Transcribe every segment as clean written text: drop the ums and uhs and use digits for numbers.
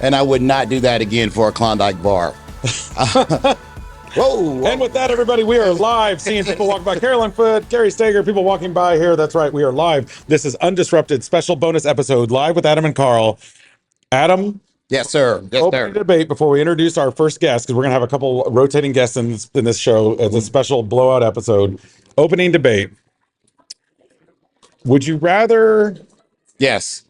and I would not do that again for a Klondike bar. Whoa. And with that, everybody, we are live, seeing people walking by. Carolyn Foote, Gary Stager, people walking by here. That's right, we are live. This is UnDisrupted, special bonus episode, live with Adam and Carl. Adam? Yes, sir. Yes, opening sir. debate before we introduce our first guest, because we're going to have a couple rotating guests in this show as a special blowout episode. Opening debate. Would you rather... Yes.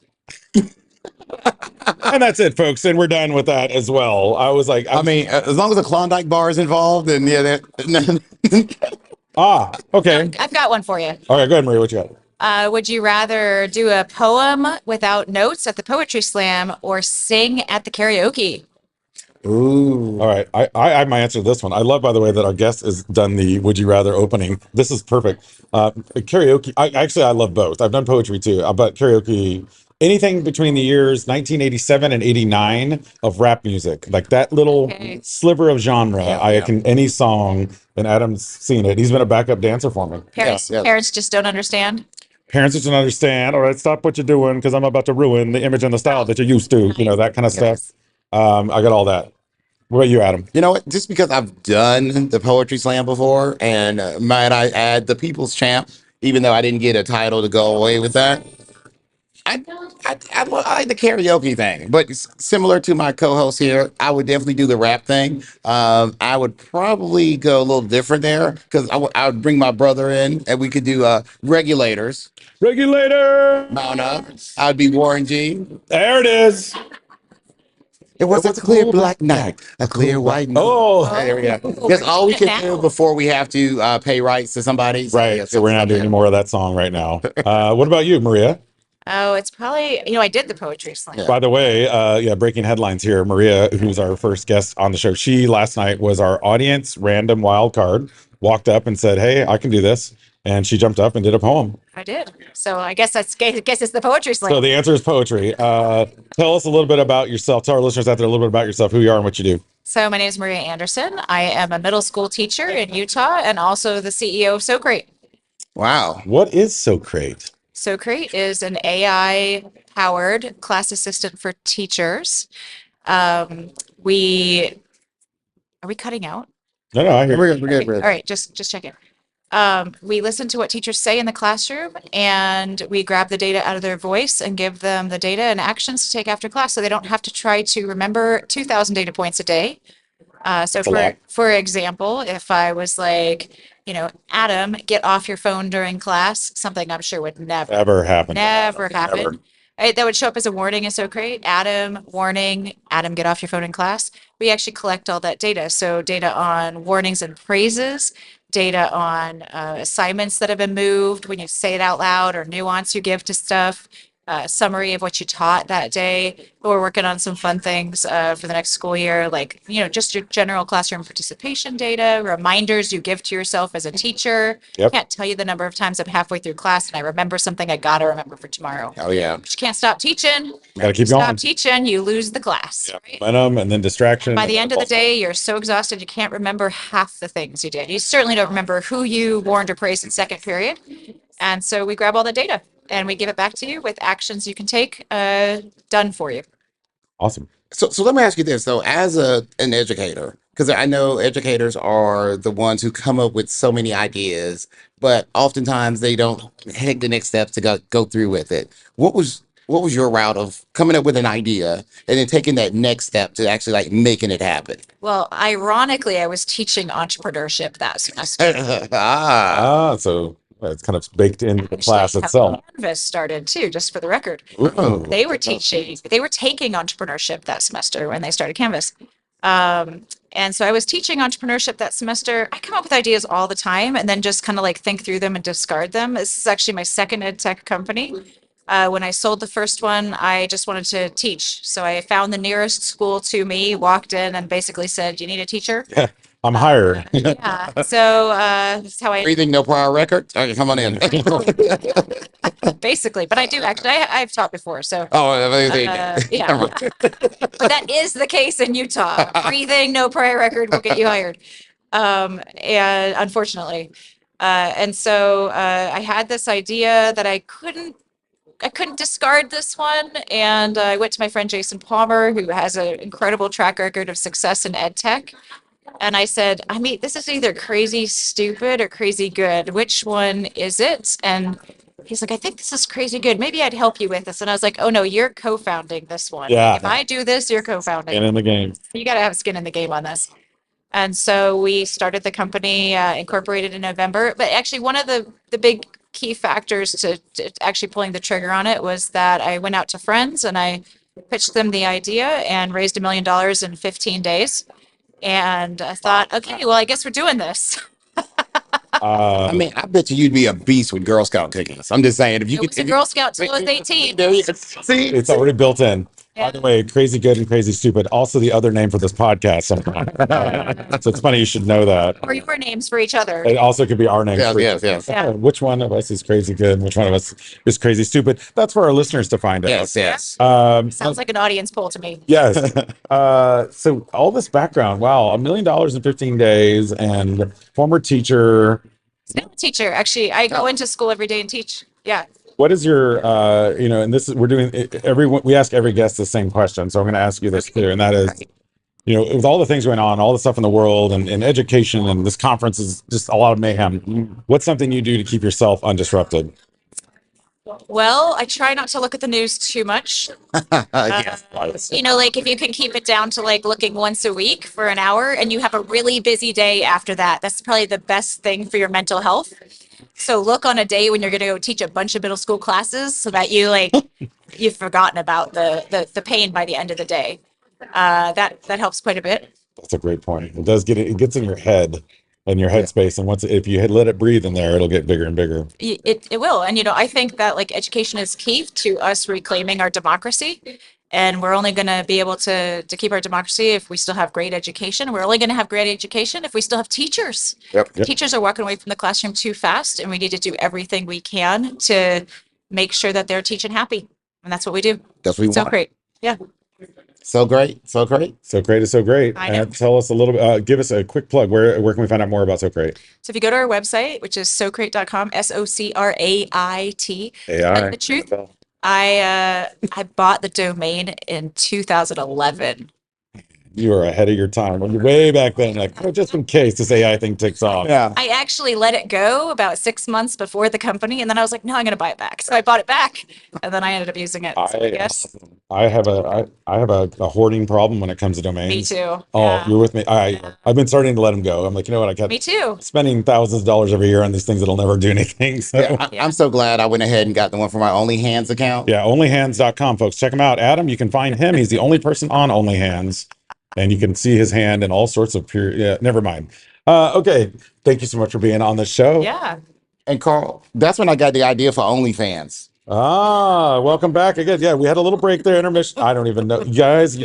And that's it, folks. And we're done with that as well. I was like... I mean, as long as the Klondike bar is involved, then yeah, that... Okay. I've got one for you. All right, go ahead, Maria. What you got? Would you rather do a poem without notes at the poetry slam or sing at the karaoke? Ooh. All right. I have my answer to this one. I love, by the way, that our guest has done the Would You Rather opening. This is perfect. Karaoke. I love both. I've done poetry too, but karaoke, anything between the years 1987 and 89 of rap music, like that little sliver of genre. Any song, and Adam's seen it. He's been a backup dancer for me. Parents just don't understand. Parents just don't understand. All right, stop what you're doing, because I'm about to ruin the image and the style that you're used to. You know, that kind of stuff. I got all that. What about you, Adam? You know what? Just because I've done the poetry slam before, and might I add the People's Champ, even though I didn't get a title to go away with that. I like the karaoke thing, but similar to my co-host here, I would definitely do the rap thing. I would probably go a little different there, because I would bring my brother in, and we could do Regulators. Regulator! Mount up. I'd be Warren G. There it is. It was a clear black night, a clear white night. Oh, there we go. That's all we can do before we have to pay rights to somebody. Right. So we're not doing any more of that song right now. What about you, Maria? Oh, it's probably, I did the poetry slam. Yeah. By the way, breaking headlines here. Maria, who's our first guest on the show, she last night was our audience random wild card, walked up and said, "Hey, I can do this." And she jumped up and did a poem. I did. So I guess it's the poetry slam. So the answer is poetry. Tell us a little bit about yourself. Tell our listeners out there a little bit about yourself, who you are and what you do. So my name is Maria Anderson. I am a middle school teacher in Utah and also the CEO of SoCrate. Wow. What is SoCrate? SoCrate is an AI-powered class assistant for teachers. Are we cutting out? No, I hear. We're good. All right, just checking. We listen to what teachers say in the classroom, and we grab the data out of their voice and give them the data and actions to take after class, so they don't have to try to remember 2,000 data points a day. For example, if I was like, Adam, get off your phone during class, something I'm sure would never happen. Right, that would show up as a warning in SoCrate. Adam, warning, Adam, get off your phone in class. We actually collect all that data. So data on warnings and praises, data on assignments that have been moved when you say it out loud, or nuance you give to stuff, summary of what you taught that day. We're working on some fun things for the next school year, like, just your general classroom participation data, reminders you give to yourself as a teacher. Yep. Can't tell you the number of times I'm halfway through class and I remember something I got to remember for tomorrow. Oh, yeah. But you can't stop teaching. You gotta keep Stop going. teaching, you lose the class. Yeah. Right? Momentum and then distraction. By the end of the day, you're so exhausted you can't remember half the things you did. You certainly don't remember who you warned or praised in second period. And so we grab all the data and we give it back to you with actions you can take done for you. Awesome. So let me ask you this, though, as an educator, because I know educators are the ones who come up with so many ideas, but oftentimes they don't take the next steps to go through with it. What was your route of coming up with an idea and then taking that next step to actually like making it happen? Well, ironically, I was teaching entrepreneurship that semester. So it's kind of baked into the class Actually, itself. Canvas started too, just for the record. Ooh. They were taking entrepreneurship that semester when they started Canvas. And so I was teaching entrepreneurship that semester. I come up with ideas all the time and then just kind of like think through them and discard them. This is actually my second ed tech company. When I sold the first one, I just wanted to teach. So I found the nearest school to me, walked in and basically said, "You need a teacher?" Yeah, I'm hired. Yeah. So that's how I Breathing, no prior record? Okay, come on in. basically, but I do actually, I've taught before. So yeah. but that is the case in Utah. Breathing, no prior record will get you hired. And unfortunately. And so I had this idea that I couldn't couldn't discard this one, and I went to my friend Jason Palmer, who has an incredible track record of success in ed tech. And I said, I mean, this is either crazy stupid or crazy good. Which one is it? And he's like, I think this is crazy good. Maybe I'd help you with this. And I was like, oh no, you're co-founding this one. Yeah. If I do this, you're co-founding. And in the game. You got to have skin in the game on this. And so we started the company, incorporated in November. But actually, one of the big key factors to actually pulling the trigger on it was that I went out to friends and I pitched them the idea and raised $1 million in 15 days. And I thought, okay, well, I guess we're doing this. I mean, I bet you'd be a beast with Girl Scout cookies. I'm just saying, if you It could, was a Girl Scout till I was 18. See, It's already built in. Yeah. By the way, crazy good and crazy stupid. Also, the other name for this podcast. Sometimes. So it's funny you should know that. Or your names for each other. It also could be our names. Yes, for each yes, other. yes. Yeah. Which one of us is crazy good and which one of us is crazy stupid? That's for our listeners to find out. yes, yes. Sounds like an audience poll to me. Yes. So all this background, wow, $1 million in 15 days, and former teacher. Still a teacher. Actually, I go into school every day and teach. Yeah. What is your, and this is, we're doing we ask every guest the same question. So I'm going to ask you this too. And that is, with all the things going on, all the stuff in the world and education, and this conference is just a lot of mayhem. What's something you do to keep yourself undisrupted? Well, I try not to look at the news too much. Yes. Like if you can keep it down to like looking once a week for an hour and you have a really busy day after that, that's probably the best thing for your mental health. So look on a day when you're going to go teach a bunch of middle school classes so that you've forgotten about the pain by the end of the day. That helps quite a bit. That's a great point. It does it gets in your head and your headspace. And if you let it breathe in there, it'll get bigger and bigger. It will. And, I think that like education is key to us reclaiming our democracy. And we're only going to be able to keep our democracy if we still have great education. We're only going to have great education if we still have teachers. Yep. Teachers are walking away from the classroom too fast, and we need to do everything we can to make sure that they're teaching happy. And that's what we do. That's what we So want. great. Yeah. So great. So great. So Great is so great. I know. And tell us a little bit, give us a quick plug. Where can we find out more about So Great? So if you go to our website, which is socrate.com, SOCRAIT, AI. the truth, I bought the domain in 2011. You are ahead of your time. When you're way back then, just in case this AI thing takes off. Yeah. I actually let it go about 6 months before the company, and then I was like, no, I'm going to buy it back. So I bought it back, and then I ended up using it. So I guess I have a hoarding problem when it comes to domains. me too. Oh, Yeah. you're with me. I've been starting to let them go. I'm like, you know what? I kept Me too. spending thousands of dollars every year on these things that'll never do anything. So I'm so glad I went ahead and got the one for my OnlyHands account. yeah, onlyhands.com, folks. Check him out. Adam, you can find him. He's the only person on OnlyHands. And you can see his hand and all sorts of never mind. Okay. Thank you so much for being on the show. Yeah. And Carl, that's when I got the idea for OnlyFans. Welcome back again. Yeah, we had a little break there, intermission. I don't even know. You guys,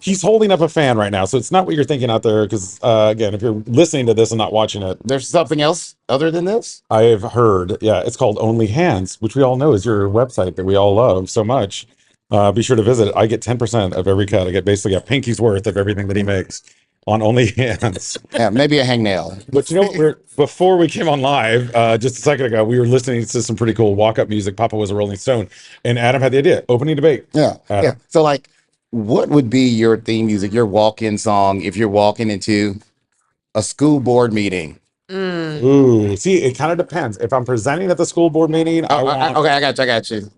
he's holding up a fan right now. So it's not what you're thinking out there. Because again, if you're listening to this and not watching it, There's something else other than this? I've heard, it's called Only Hands, which we all know is your website that we all love so much. Be sure to visit it. I get 10% of every cut. I get basically a pinky's worth of everything that he makes on Only Hands. Yeah, maybe a hangnail. But you know what? Before we came on live, just a second ago, we were listening to some pretty cool walk-up music. Papa was a Rolling Stone, and Adam had the idea. Opening debate. Yeah. Adam. Yeah. So, like, what would be your theme music, your walk-in song, if you're walking into a school board meeting? Ooh, see, it kind of depends. If I'm presenting at the school board meeting, Okay, I got you.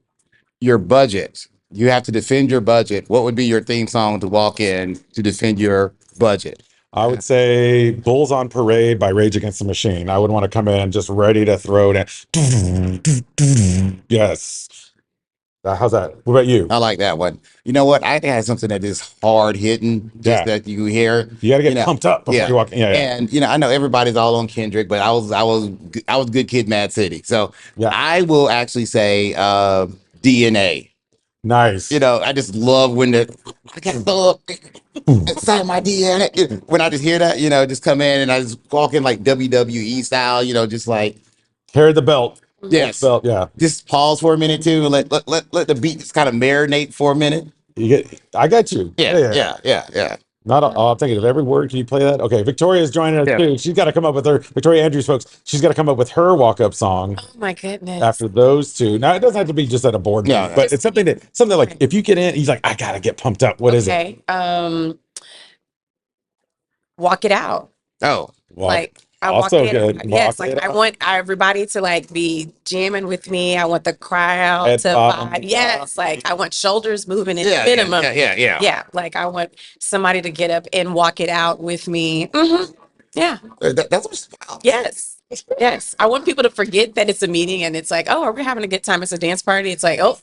Your budget. You have to defend your budget. What would be your theme song to walk in to defend your budget? I would say Bulls on Parade by Rage Against the Machine. I would want to come in just ready to throw it in. Yes. How's that? What about you? I like that one. You know what? I had something that is hard hitting, just that you hear. You got to get know, pumped up before you walk in. Yeah. And I know everybody's all on Kendrick, but I was Good Kid, Mad City. So Yeah. I will actually say DNA. Nice. I just love when I got thug inside my DNA. When I just hear that, just come in and I just walk in like WWE style, just like Carry the belt. yes. Belt, yeah. Just pause for a minute too, and let the beat just kind of marinate for a minute. I got you. Yeah. Not a, oh, I'm thinking of every word. Can you play that? Okay, Victoria's joining us Yeah. too. She's got to come up with her, Victoria Andrews, folks. She's got to come up with her walk-up song Oh my goodness. after those two. Now, it doesn't have to be just at a board meeting, Yeah. but it's something like if you get in, he's like, I got to get pumped up. What is it? Okay. Walk it out. Oh, Like I walk Also in. good. Yes, Walk like it I out. want everybody to like be jamming with me. I want the crowd Head to bob. vibe. Yes, like I want shoulders moving at yeah, minimum. yeah. Yeah, like I want somebody to get up and walk it out with me. Yeah. That's what's wow. Yes. Yes. I want people to forget that it's a meeting and it's like, oh, are we having a good time? It's a dance party. It's like, oh,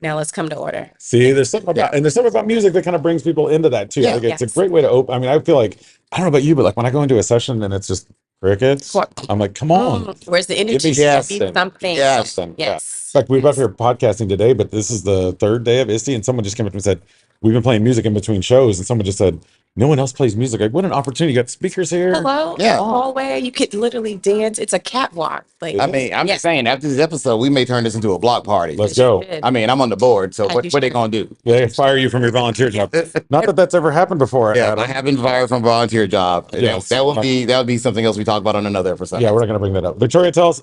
now let's come to order. See, there's something about, and there's something about music that kind of brings people into that too. Yeah. Like it's a Yes. great way to open. I mean, I feel like, I don't know about you, but like when I go into a session and it's just crickets, What? I'm like, come on. Where's the energy? me Should be something. something. Yes. Something. Yeah. Yes. In fact, we were up here podcasting today, but this is the third day of ISTE, and someone just came up to me and said, we've been playing music in between shows, and someone just said, no one else plays music. Like, what an opportunity. You got speakers here. Hello. Yeah. The hallway. You could literally dance. It's a catwalk. Like I mean, I'm Yeah. just saying, after this episode, we may turn this into a block party. Let's go. Good. I mean, I'm on the board, so I what do they sure. gonna do? They fire you from your volunteer job. Not that that's ever happened before. Yeah, Adam. I have been fired from volunteer job. Yes. That would be something else we talk about on another episode. Yeah, we're not going to bring that up. Victoria, tell us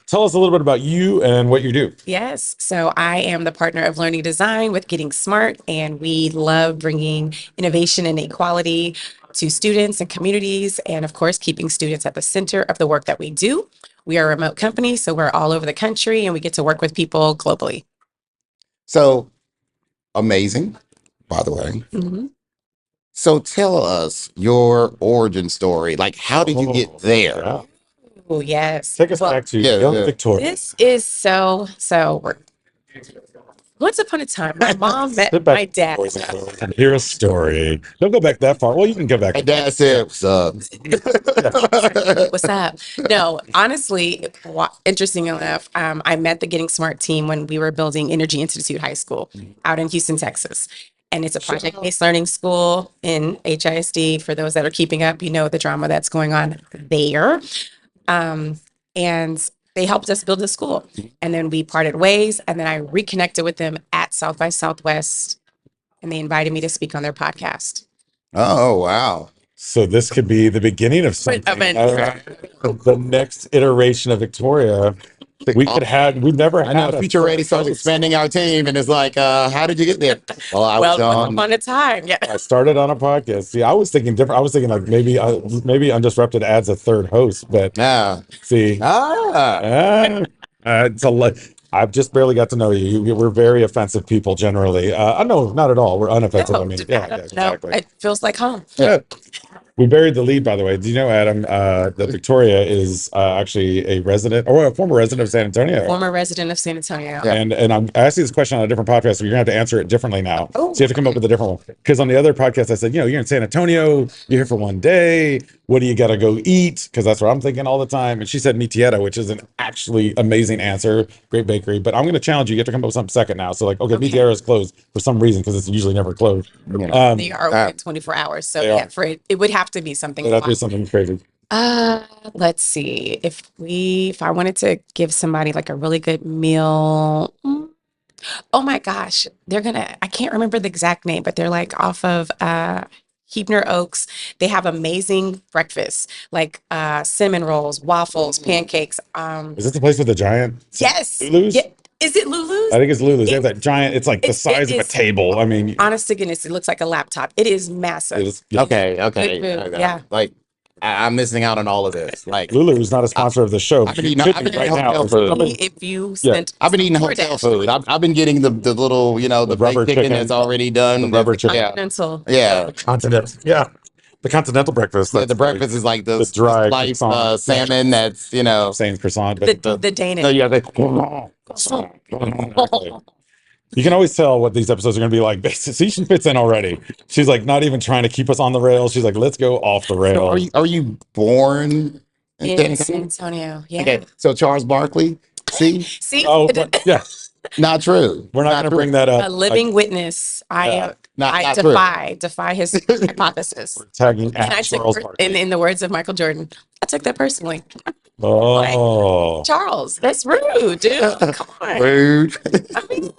tell us a little bit about you and what you do. Yes. So I am the partner of learning design with Getting Smart, and we love bringing innovation and equality to students and communities, and of course, keeping students at the center of the work that we do. We are a remote company, so we're all over the country and we get to work with people globally. So amazing, by the way. So tell us your origin story. Like, how did you get there? Yeah. Oh, yes. Take us Well, back to yeah, young yeah. Victoria. This is so once upon a time, my mom met Sit back, my dad. boys and girls, and hear a story. Don't go back that far. Well, you can go back. My dad said, "What's up?" What's up? No, honestly, interesting enough, I met the Getting Smart team when we were building Energy Institute High School out in Houston, Texas. And it's a project-based learning school in HISD. For those that are keeping up, you know the drama that's going on there. And they helped us build the school. And then we parted ways. And then I reconnected with them at South by Southwest. And they invited me to speak on their podcast. Oh wow! So this could be the beginning of something. The next iteration of Victoria. We've never I know had a Future Ready starts expanding our team, and it's like, how did you get there? Well, I was Well, once on. upon a time. Yeah. I started on a podcast. See, I was thinking different. I was thinking like maybe UnDisrupted adds a third host, but Yeah. see, it's a lot. I've just barely got to know you. We're very offensive people generally. No, not at all. We're unoffensive. I mean, yeah, exactly. No, it feels like home. Yeah. We buried the lead, by the way. Do you know, Adam, that Victoria is actually a resident or a former resident of San Antonio? Former resident of San Antonio. Yeah. And I asked you this question on a different podcast, so you're gonna have to answer it differently now. Oh. So you have to come up with a different one. Because on the other podcast, I said, you're in San Antonio, you're here for one day. What do you gotta go eat? Because that's what I'm thinking all the time. And she said Mi Tierra, which is an actually amazing answer. Great bakery. But I'm gonna challenge you. You have to come up with something second now. So like, okay, Mi Tierra is closed for some reason because it's usually never closed. They are open 24 hours. So They yeah, are. for it would have to be something. That'd be something crazy. Let's see. If I wanted to give somebody like a really good meal. Oh my gosh. I can't remember the exact name, but they're like off of Hebner Oaks. They have amazing breakfast, like cinnamon rolls, waffles, pancakes. Is this the place with the giant? Yes. Lulu's? Yeah. Is it Lulu's? I think it's Lulu's. They have that giant. It's like the it size of a is- table. I mean, Honest to goodness, it looks like a laptop. It is massive. it is, yeah. Okay. Good food, yeah. Like, I'm missing out on all of this. Like, Lulu's not a sponsor of the show. I've been It eating- could I've be been right eating now. hotel food. If you spent I've been eating hotel food. I've been getting the little, the rubber baked chicken chicken. that's already done. The rubber chicken. Yeah. continental. Yeah. Continental. Yeah. The continental breakfast. Yeah, That's the breakfast is like the The dry sliced croissant. salmon that's, same croissant. But The Danish. so you have you can always tell what these episodes are going to be like. See, she fits in already. She's like not even trying to keep us on the rails. She's like, let's go off the So rails. are you born in San In San Antonio? Antonio. Yeah. Okay, so Charles Barkley, see, See, Oh, but, yeah. not true. We're not going to true. bring that up. a living witness. I Not true. defy his hypothesis. Tagging And at I Charles took, Barkley. in the words of Michael Jordan, I took that personally. Oh. Charles, that's rude, dude. Come on. Rude. I mean,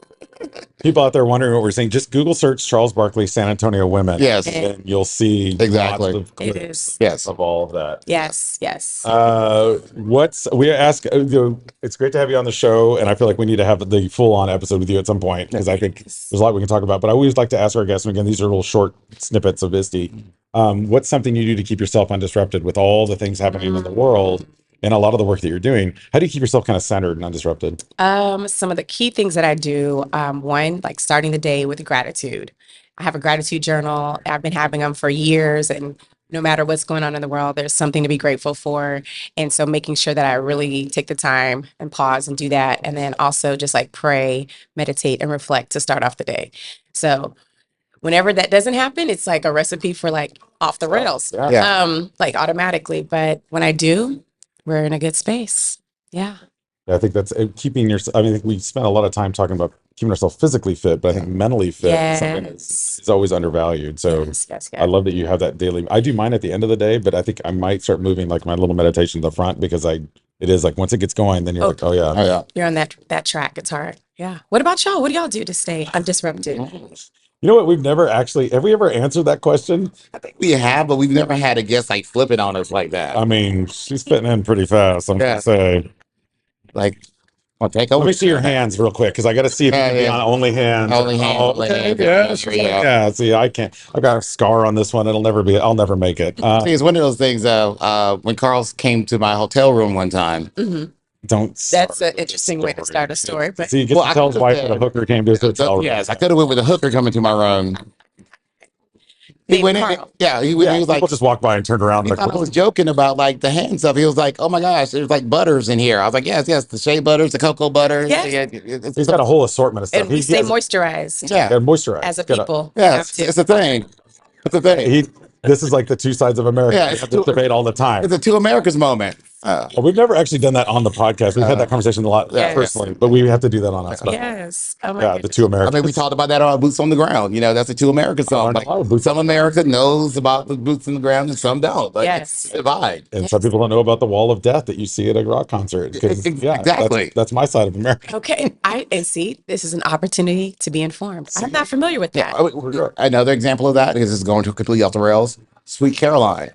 people out there wondering what we're saying, just Google search Charles Barkley San Antonio women. Yes. And you'll see Exactly. lots of It clips is. Yes. of all of that. Yes, yes. We ask, it's great to have you on the show, and I feel like we need to have the full-on episode with you at some point, because I think there's a lot we can talk about. But I always like to ask our guests, and again, these are little short snippets of ISTE. What's something you do to keep yourself undisrupted with all the things happening in the world and a lot of the work that you're doing? How do you keep yourself kind of centered and undisrupted? Some of the key things that I do, one, like starting the day with gratitude. I have a gratitude journal. I've been having them for years, and no matter what's going on in the world, there's something to be grateful for. And so making sure that I really take the time and pause and do that. And then also just like pray, meditate, and reflect to start off the day. So whenever that doesn't happen, it's like a recipe for like off the rails, Yeah. like automatically. But when I do, we're in a good space. Yeah. I think that's keeping yourself. I mean, we spent a lot of time talking about keeping ourselves physically fit, but I think mentally fit is something that's always undervalued. So Yes. I love that you have that daily. I do mine at the end of the day, but I think I might start moving like my little meditation to the front, because it is like once it gets going, then you're like, oh yeah. Oh yeah. You're on that track. It's hard. Yeah. What about y'all? What do y'all do to stay undisrupted? You know what? We've never actually, have we ever answered that question? I think we have, but we've never had a guest like flip it on us like that. I mean, she's fitting in pretty fast, I'm gonna say. Like, well, take over. Let me see your hands real quick, because I got to see if you can be on only hands. Only hands, Oh, only okay, hands. yeah. Yeah. See, I can't. I've got a scar on this one. I'll never make it. See, it's one of those things. When Carl came to my hotel room one time, Don't. That's an interesting way to start a story. But See, you get to tell his wife that a hooker came to his hotel room. yes, I could have went with a hooker coming to my room. He named went in, Carl. he was like, People just walked by and turned around. he And thought I was joking about like the hand stuff. He was like, "Oh my gosh, there's like butters in here." I was like, "Yes, the shea butters, the cocoa butters." Yes. Yeah, he's got a whole assortment of stuff. And we stay moisturized Yeah, moisturized. as a He's got people. yes, We have it's to. a thing. It's a thing. This is like the two sides of America. Yeah, We it's have this debate all the time. It's a two Americas moment. We've never actually done that on the podcast. We've had that conversation a lot Yes. personally, but we have to do that on us. Yes. Oh my Yeah, the goodness. two I Americans. mean, we talked about that on Boots on the Ground. You know, that's a two America song. Like, some America knows about the boots on the ground and some don't. But Yes. it's a divide. And some people don't know about the wall of death that you see at a rock concert. 'Cause, yeah, Exactly. That's my side of America. Okay. And see, this is an opportunity to be informed. I'm not familiar with that. Another example of that, because it's going to completely off the rails, Sweet Caroline.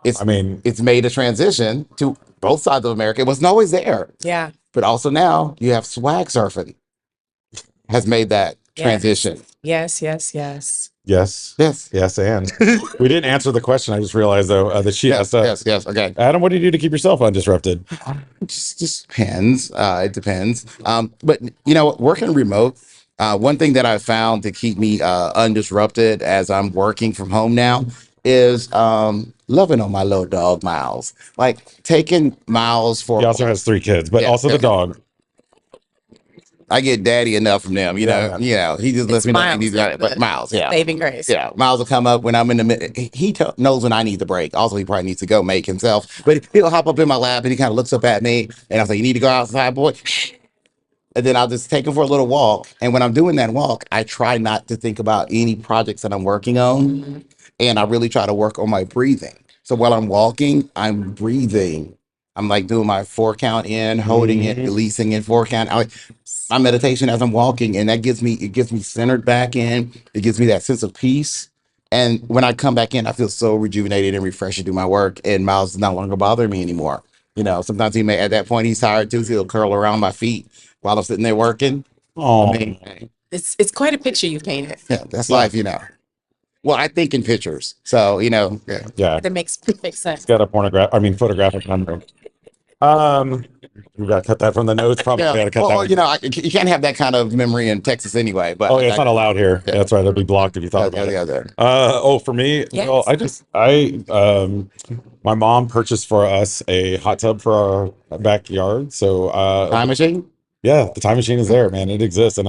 It's made a transition to both sides of America. It wasn't always there. Yeah. But also now you have swag surfing has made that transition. Yes. Yes. Yes. And we didn't answer the question. I just realized though that she asked us. Yes. Okay. Adam, what do you do to keep yourself undisrupted? Just depends. It depends. But you know, working remote, one thing that I found to keep me undisrupted as I'm working from home now is loving on my little dog Miles. Like taking Miles for. He also has 3 kids, but also the dog. I get daddy enough from them, you know. He just lets me know he needs that. But Miles, Saving grace. Yeah, Miles will come up when I'm in the middle. He knows when I need the break. Also, he probably needs to go make himself. But he'll hop up in my lap and he kind of looks up at me and I'll say, "You need to go outside, boy." And then I'll just take him for a little walk. And when I'm doing that walk, I try not to think about any projects that I'm working on. And I really try to work on my breathing. So while I'm walking, I'm breathing. I'm like doing my 4 count in, holding it, releasing it, 4 count. My meditation as I'm walking, and it gets me centered back in. It gives me that sense of peace. And when I come back in, I feel so rejuvenated and refreshed to do my work. And Miles is no longer bothering me anymore. You know, sometimes at that point, he's tired too. So he'll curl around my feet while I'm sitting there working. Oh, It's quite a picture you painted. Yeah, that's life, you know. Well, I think in pictures. So, you know, yeah. That makes sense. It's got a photographic memory. We got to cut that from the notes. Probably got to cut that. You know, you can't have that kind of memory in Texas anyway. But it's not allowed here. Yeah. That's right. It'll be blocked if you thought about it. For me, well, my mom purchased for us a hot tub for our backyard. So time machine. Yeah, the time machine is there, man. It exists, and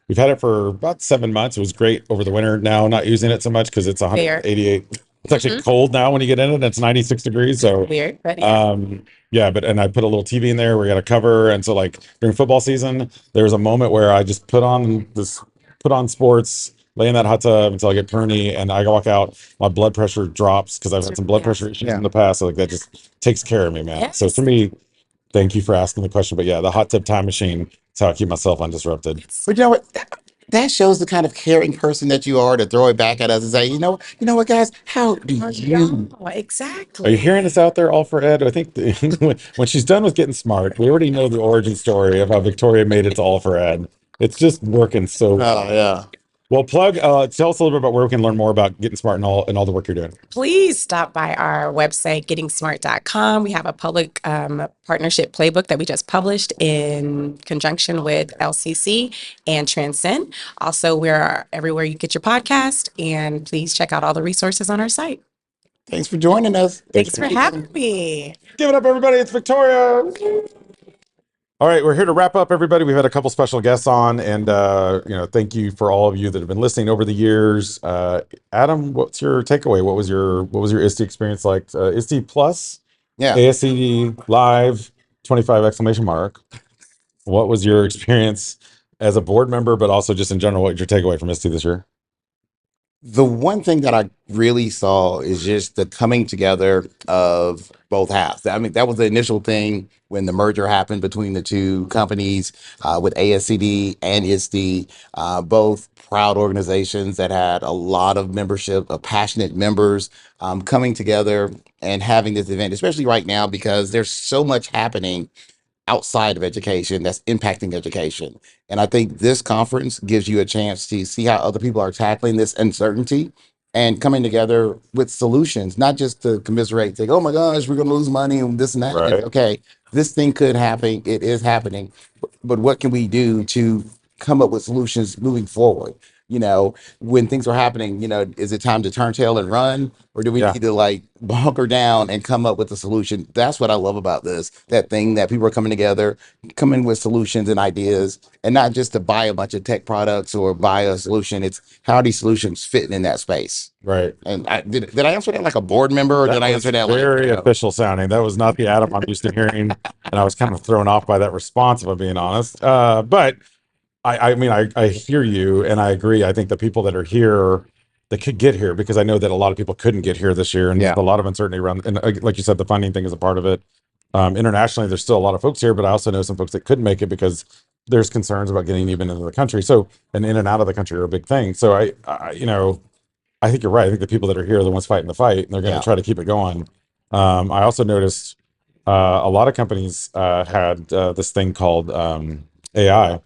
we've had it for about 7 months. It was great over the winter. Now, not using it so much because it's 188. It's actually cold now when you get in it. And it's 96 degrees. So weird, but and I put a little TV in there. We got a cover, and so like during football season, there was a moment where I just put on sports, lay in that hot tub until I get pruny, and I walk out. My blood pressure drops because I've had some blood pressure issues in the past. So like that just takes care of me, man. Yes. So for me, thank you for asking the question. But yeah, the hot tub time machine That's how I keep myself undisrupted. But you know what? That shows the kind of caring person that you are to throw it back at us and say, you know what, guys? How do you? Oh, exactly. Are you hearing us out there, all for Ed? I think when she's done with getting smart, we already know the origin story of how Victoria made it to all for Ed. It's just working so well. Oh yeah. Well, plug. Tell us a little bit about where we can learn more about getting smart and all the work you're doing. Please stop by our website, gettingsmart.com. We have a public partnership playbook that we just published in conjunction with LCC and Transcend. Also, we're everywhere you get your podcast, and please check out all the resources on our site. Thanks for joining us. Thanks for having me. Give it up, everybody. It's Victoria. All right, we're here to wrap up, everybody. We've had a couple special guests on, and thank you for all of you that have been listening over the years. Adam, what's your takeaway? What was your ISTE experience like? ISTE Plus, Yeah. ASCD Live, 25 exclamation mark. What was your experience as a board member, but also just in general? What was your takeaway from ISTE this year? The one thing that I really saw is just the coming together of both halves. I mean, that was the initial thing when the merger happened between the two companies with ASCD and ISTE, both proud organizations that had a lot of membership, of passionate members coming together and having this event, especially right now because there's so much happening outside of education that's impacting education. And I think this conference gives you a chance to see how other people are tackling this uncertainty and coming together with solutions, not just to commiserate, think, oh my gosh, we're going to lose money and this and that. Right. It's okay, this thing could happen. It is happening. But what can we do to come up with solutions moving forward? When things are happening, is it time to turn tail and run? Or do we need to like bunker down and come up with a solution? That's what I love about this, that thing that people are coming together, coming with solutions and ideas, and not just to buy a bunch of tech products or buy a solution. It's how are these solutions fitting in that space? Right. And did I answer that like a board member, or did I answer that very like official sounding? That was not the Adam I'm used to hearing, and I was kind of thrown off by that response, if I'm being honest. But I mean, I hear you, and I agree. I think the people that are here, that could get here, because I know that a lot of people couldn't get here this year, and Yeah. there's a lot of uncertainty around. And like you said, the funding thing is a part of it. Internationally, there's still a lot of folks here, but I also know some folks that couldn't make it because there's concerns about getting even into the country. So, and in and out of the country are a big thing. So I think you're right. I think the people that are here are the ones fighting the fight, and they're going to try to keep it going. I also noticed a lot of companies had this thing called AI.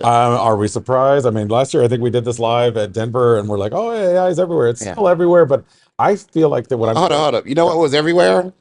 Are we surprised? I mean, last year I think we did this live at Denver, and we're like, "Oh, AI is everywhere." It's still everywhere, but I feel like that. What I'm hold up. You know what was everywhere?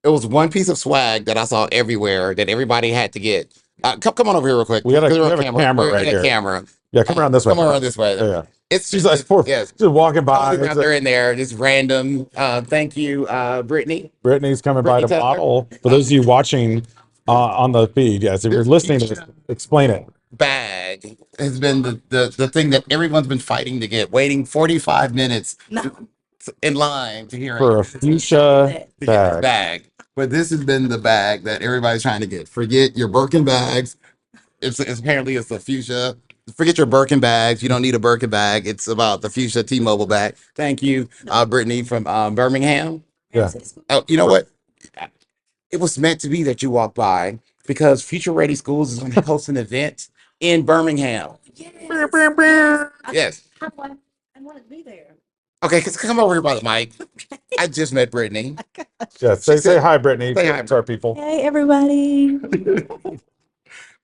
It was one piece of swag that I saw everywhere that everybody had to get. Come on over here real quick. We have a We're camera right here. Camera. Yeah, come around this way. Come around this way. Yeah. It's She's like, yes. just walking by. Out there in there, just random. Thank you, Brittany. Brittany's coming by to Tucker. model. For those of you watching on the feed, yes, if you're listening to this, explain it. Bag has been the thing that everyone's been fighting to get, waiting 45 minutes in line to hear For a fuchsia bag. But this has been the bag that everybody's trying to get. Forget your Birkin bags. It's apparently it's the fuchsia. Forget your Birkin bags. You don't need a Birkin bag. It's about the fuchsia T-Mobile bag. Thank you, Brittany from Birmingham. Yeah. Oh, you know what? It was meant to be that you walk by because Future Ready Schools is going to host an event in Birmingham. Yes. I want to be there. Okay, come over here by the mic. I just met Brittany. Yeah, say hi, Brittany. Say hi to our people. Hey, everybody.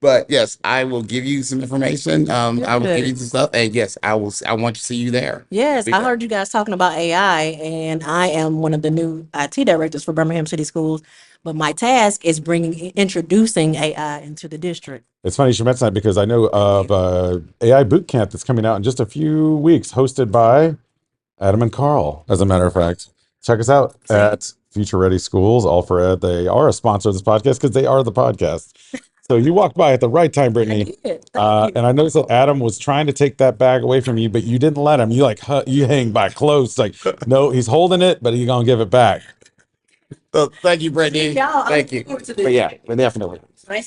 But yes, I will give you some information. I will give you some stuff, and yes, I want to see you there. Yes, I heard you guys talking about AI, and I am one of the new IT directors for Birmingham City Schools. But my task is introducing AI into the district. It's funny you should mention that because I know of AI boot camp that's coming out in just a few weeks, hosted by Adam and Carl. As a matter of fact, check us out at Future Ready Schools. All for Ed. They are a sponsor of this podcast because they are the podcast. So you walked by at the right time, Brittany. And I noticed that Adam was trying to take that bag away from you, but you didn't let him. You you hang by close. Like, no, he's holding it, but he's gonna give it back. So thank you, Brittany. Thank you. But yeah, but definitely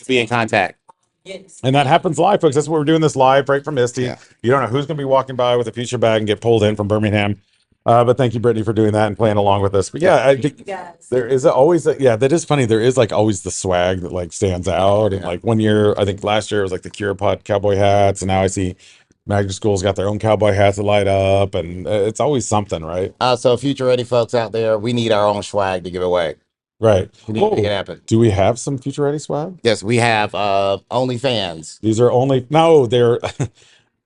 be in contact. Yes. And that happens live, folks. That's what we're doing this live right from ISTE. Yeah. You don't know who's gonna be walking by with a future bag and get pulled in from Birmingham. But thank you, Brittany, for doing that and playing along with us. But yeah, I think there is always yeah, that is funny. There is like always the swag that like stands out. And like one year, I think last year it was like the Curapod cowboy hats, and now I see Magna School's got their own cowboy hats that light up, and it's always something, right? So future ready folks out there, we need our own swag to give away. Right. We need to make it happen. Do we have some future ready swag? Yes, we have OnlyFans. These are only no, they're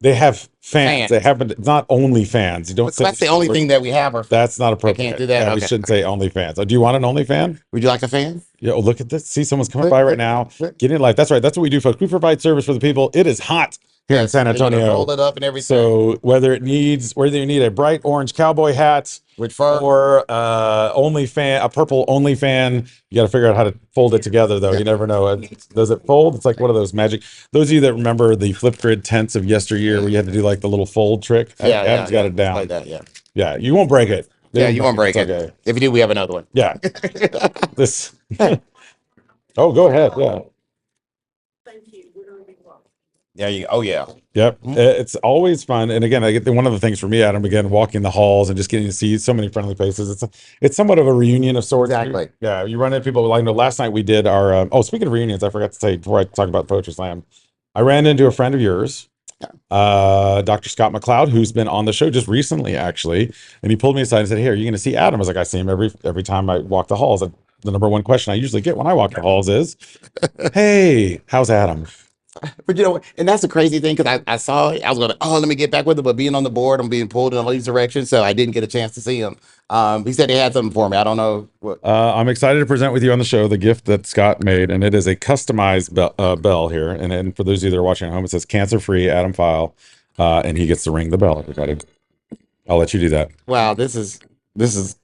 they have fans. They haven't not only fans. You don't say That's the only thing that we have. That's not appropriate. Can't do that. Yeah, we Okay. shouldn't say only fans. Do you want an only fan? Would you like a fan? Yeah, oh, look at this. See, someone's coming by right now. Get in life. That's right. That's what we do, folks. We provide service for the people. It is hot here in San Antonio. Roll it up and everything. So whether you need a bright orange cowboy hat with fur or a purple only fan, you got to figure out how to fold it together though. You never know. Does it fold? It's like one of those magic. Those of you that remember the flip grid tents of yesteryear where you had to do like the little fold trick. Adam's got it down. Like that, yeah. Yeah, you won't break it. You won't break it. Okay. If you do, we have another one. Yeah. This. Oh, go ahead. Yeah. Yeah. Oh, yeah. Yep. It's always fun. And again, I get one of the things for me, Adam, again, walking the halls and just getting to see so many friendly faces. It's somewhat of a reunion of sorts. Exactly. Yeah. You run into people like, last night we did our, speaking of reunions, I forgot to say before I talk about Poetry Slam, I ran into a friend of yours, Dr. Scott McLeod, who's been on the show just recently, actually. And he pulled me aside and said, "Hey, are you going to see Adam?" I was like, "I see him every time I walk the halls." And the number one question I usually get when I walk the halls is, "Hey, how's Adam?" But and that's the crazy thing, because I saw it. I was going to, let me get back with him. But being on the board, I'm being pulled in all these directions. So I didn't get a chance to see him. He said he had something for me. I don't know what. I'm excited to present with you on the show the gift that Scott made. And it is a customized bell here. And for those of you that are watching at home, it says cancer free Adam Phyall. And he gets to ring the bell, everybody. I'll let you do that. Wow, this is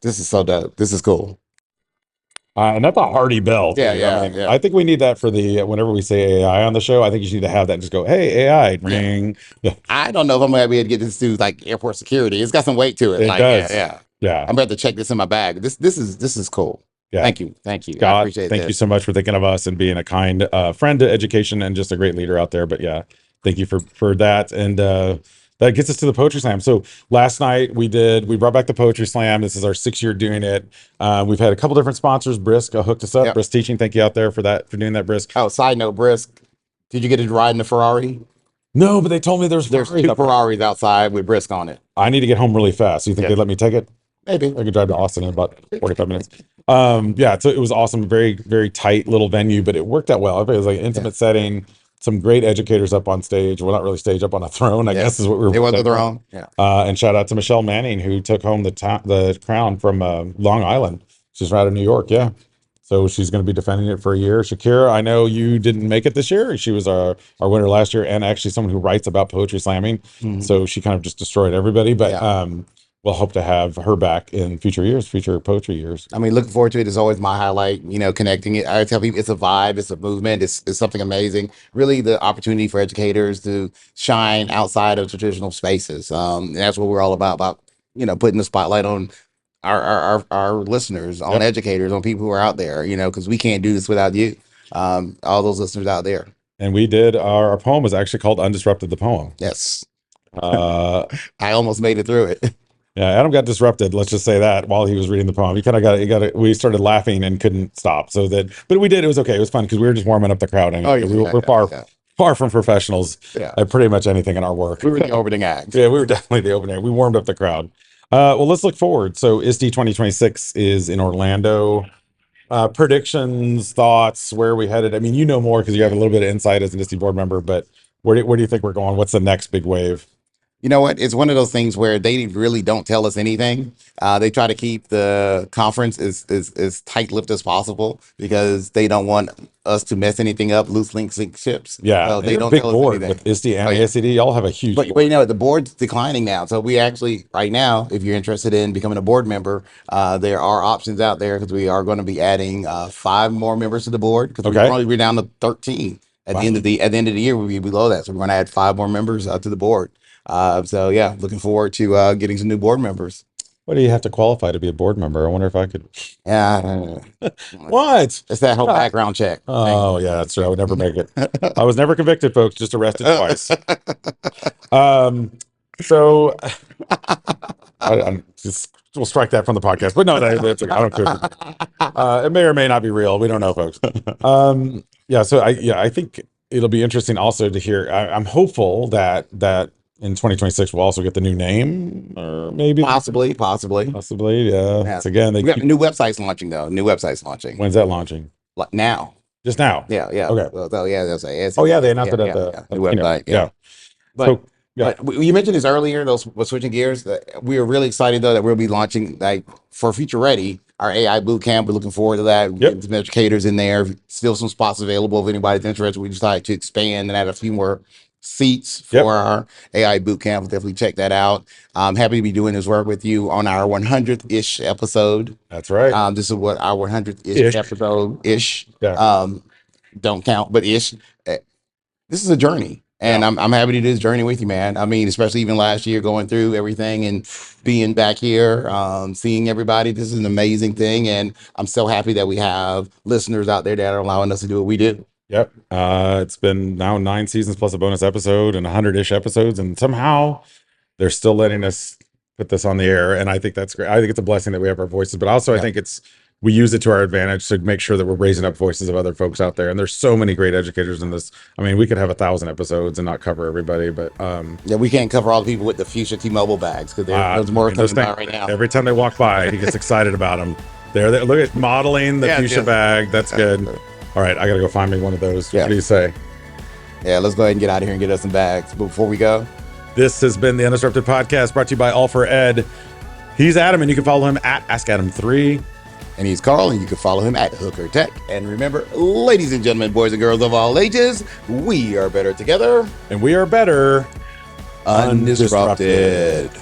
so dope. This is cool. And that's a hearty bell. Yeah. I think we need that for whenever we say AI on the show. I think you need to have that and just go, "Hey, AI, ring." Yeah. I don't know if I'm gonna be able to get this to like airport security. It's got some weight to it. It does. Yeah. I'm about to check this in my bag. This is cool. Yeah. Thank you. Scott, I appreciate thank you so much for thinking of us and being a kind friend to education and just a great leader out there. But yeah, thank you for that. And that gets us to the Poetry Slam. So last night we brought back the Poetry Slam. This is our 6th year doing it. We've had a couple different sponsors. Brisk hooked us up. Yep. Brisk Teaching. Thank you out there for doing that, Brisk. Oh, side note, Brisk, did you get to ride in the Ferrari? No, but they told me there's 2 Ferraris outside with Brisk on it. I need to get home really fast. You think they'd let me take it? Maybe. I could drive to Austin in about 45 minutes. So it was awesome. Very, very tight little venue, but it worked out well. It was like an intimate setting. Some great educators up on stage. Well, not really stage, up on a throne, I guess is what we were. It was a throne. Yeah. And shout out to Michelle Manning, who took home the crown from Long Island. She's right out of New York. Yeah. So she's going to be defending it for a year. Shakira, I know you didn't make it this year. She was our winner last year, and actually someone who writes about poetry slamming. Mm-hmm. So she kind of just destroyed everybody. But we'll hope to have her back in future poetry years. I mean, looking forward to it is always my highlight, connecting it. I tell people it's a vibe, it's a movement, it's something amazing. Really the opportunity for educators to shine outside of traditional spaces. And that's what we're all about, putting the spotlight on our listeners, on educators, on people who are out there, because we can't do this without you, all those listeners out there. And we did, our poem was actually called Undisrupted, the poem. Yes. I almost made it through it. Yeah, Adam got disrupted. Let's just say that while he was reading the poem, he kind of got it. We started laughing and couldn't stop. But we did. It was okay. It was fun because we were just warming up the crowd. Anyway. We're far from professionals at pretty much anything in our work. We were the opening act. Yeah, we were definitely the opening act. We warmed up the crowd. Well, let's look forward. So ISTE 2026 is in Orlando. Predictions, thoughts, where are we headed? I mean, you know more because you have a little bit of insight as an ISTE board member. But where do you think we're going? What's the next big wave? You know what? It's one of those things where they really don't tell us anything. They try to keep the conference as tight-lipped as possible because they don't want us to mess anything up, loose links, sink ships. Yeah, so they don't big tell board us anything. with ISTE and ISTE. Y'all have a huge but the board's declining now. So we actually, right now, if you're interested in becoming a board member, there are options out there because we are going to be adding 5 more members to the board because we're down to 13. At the end of the year, we'll be below that. So we're going to add 5 more members to the board. Looking forward to getting some new board members. What do you have to qualify to be a board member? I wonder if I could. Yeah, I don't know. What? It's that whole background check. Oh yeah, that's true. I would never make it. I was never convicted, folks. Just arrested twice. So I'm just we'll strike that from the podcast. But no, that's okay. I don't care. It may or may not be real. We don't know, folks. Yeah. So I think it'll be interesting also to hear. I'm hopeful that in 2026 we'll also get the new name, or maybe Possibly. Yeah. Yeah. It's again. We got new websites launching though. New websites launching. When's that launching? Like now. Just now. Yeah. Okay. Well, so yeah, that's it. Oh yeah, they announced it at the new website. Yeah. But So yeah. But you mentioned this earlier, those was switching gears. We are really excited though that we'll be launching like for Future Ready, our AI boot camp. We're looking forward to that. Getting some educators in there. Still some spots available if anybody's interested. We decided to expand and add a few more seats for our AI boot camp. Definitely check that out. I'm happy to be doing this work with you on our 100th-ish episode. That's right. This is what our 100th-ish episode-ish. Yeah. Don't count, but ish. This is a journey. And I'm happy to do this journey with you, man. I mean, especially even last year going through everything and being back here, seeing everybody. This is an amazing thing. And I'm so happy that we have listeners out there that are allowing us to do what we do. Yep. It's been now 9 seasons plus a bonus episode and 100-ish episodes. And somehow they're still letting us put this on the air. And I think that's great. I think it's a blessing that we have our voices, but also I think we use it to our advantage to make sure that we're raising up voices of other folks out there. And there's so many great educators in this. I mean, we could have 1,000 episodes and not cover everybody, but yeah, we can't cover all the people with the Fuchsia T-Mobile bags because there's more coming by right now. Every time they walk by, he gets excited about them. There, look at modeling the Fuchsia bag. That's good. All right, I got to go find me one of those. What do you say? Yeah, let's go ahead and get out of here and get us some bags. But before we go, this has been the UnDisrupted podcast brought to you by All for Ed. He's Adam, and you can follow him at AskAdam3. And he's Carl, and you can follow him at Hooker Tech. And remember, ladies and gentlemen, boys and girls of all ages, we are better together. And we are better UnDisrupted.